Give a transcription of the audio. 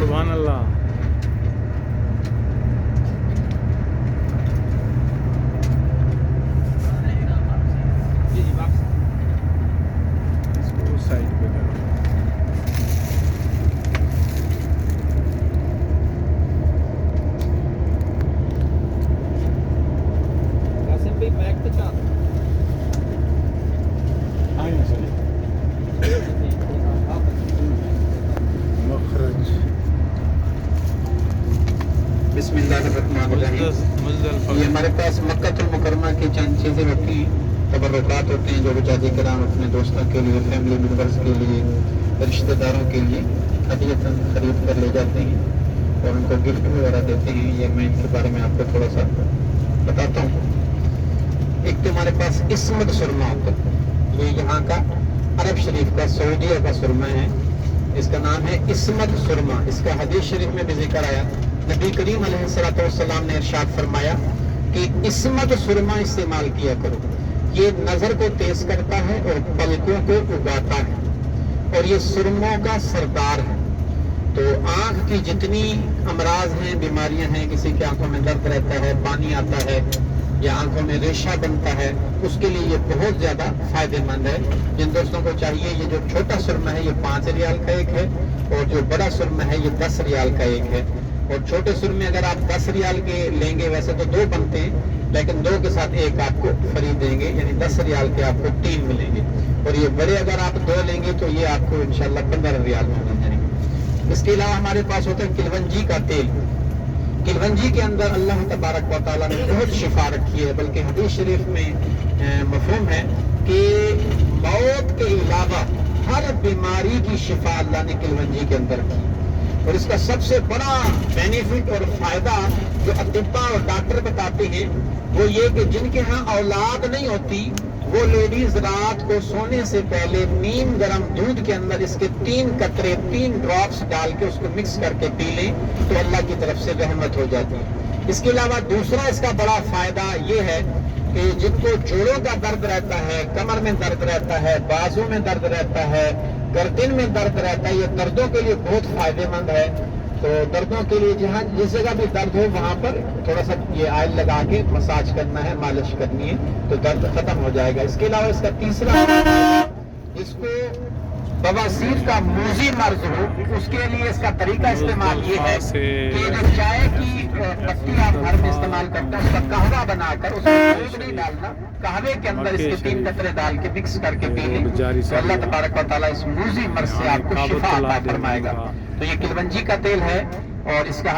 सुभान अल्लाह। इसको उस साइड पे करो। मखरज बिस्मिल्लाहिर्रहमानिर्रहीम। ये हमारे पास मक्का मुकरमा की चंद चीज़ें रखी तबर्रुकात होते हैं जो बचाते कराम अपने दोस्तों के लिए, फैमिली मेम्बर्स के लिए, रिश्तेदारों के लिए हदीयतन खरीद कर ले जाते हैं और उनको गिफ्ट वगैरह देते हैं। ये मैं इनके बारे में आपको थोड़ा सा बताता हूँ। एक तो हमारे पास इस्मत सुरमा होता है। ये यहाँ का अरब शरीफ का, सऊदीया का सुरमा है। इसका नाम है इस्मत सुरमा। इसका हदीस शरीफ में भी जिक्र आया। नबी करीम अलैहिस्सलाम ने इरशाद फरमाया कि इस्मत सुरमा इस्तेमाल किया करो। ये नजर को तेज करता है और पलकों को उगाता है और ये सुरमों का सरदार है। तो आंख की जितनी अमराज हैं, बीमारियां हैं, किसी की आंखों में दर्द रहता है, पानी आता है या आंखों में रेशा बनता है, उसके लिए ये बहुत ज्यादा फायदेमंद है। जिन दोस्तों को चाहिए, ये जो छोटा सुरमा है ये 5 रियाल का एक है और जो बड़ा सुरमा है ये 10 रियाल का एक है। और छोटे सुरमे अगर आप 10 रियाल के लेंगे, वैसे तो 2 बनते हैं, लेकिन 2 के साथ एक आपको फ्री देंगे, यानी 10 रियाल के आपको 3 मिलेंगे। और ये बड़े अगर आप 2 लेंगे तो ये आपको इंशाल्लाह 15 रियाल में मिल जाएंगे। इसके अलावा हमारे पास होता है किलवंजी का तेल। किलवंजी के अंदर अल्लाह तबारक व तआला ने बहुत शिफा रखी है, बल्कि हदीस शरीफ में मफहूम है कि मौत के अलावा हर बीमारी की शिफा अल्लाह ने किलवंजी के अंदर की। और इसका सबसे बड़ा बेनिफिट और फायदा जो अतिब्बा और डॉक्टर बताते हैं वो ये कि जिनके यहाँ औलाद नहीं होती वो लेडीज रात को सोने से पहले नीम गर्म दूध के अंदर इसके 3 कतरे 3 ड्रॉप्स डाल के उसको मिक्स करके पी लें तो अल्लाह की तरफ से रहमत हो जाती है। इसके अलावा दूसरा इसका बड़ा फायदा ये है कि जिनको जोड़ों का दर्द रहता है, कमर में दर्द रहता है, बाजू में दर्द रहता है, गर्दन में दर्द रहता है, ये दर्दों के लिए बहुत फायदेमंद है। तो दर्दों के लिए जहाँ जिस जगह भी दर्द हो वहाँ पर थोड़ा सा ये ऑयल लगा के मसाज करना है, मालिश करनी है तो दर्द खत्म हो जाएगा। इसके अलावा इसका तीसरा, इसको बवासीर का मूजी मर्ज हो उसके लिए इसका तरीका इस्तेमाल ये है कि जो चाय की पत्ती आप घर में इस्तेमाल करते हैं उसका कहवा बनाकर उसमें दूध नहीं डालना, कहवे के अंदर इसके 3 कतरे डाल के मिक्स करके पी लें तो अल्लाह तबारक व तआला इस मूजी मर्ज से आपको शिफा अता फरमाएगा। तो ये किलवंजी का तेल है और इसका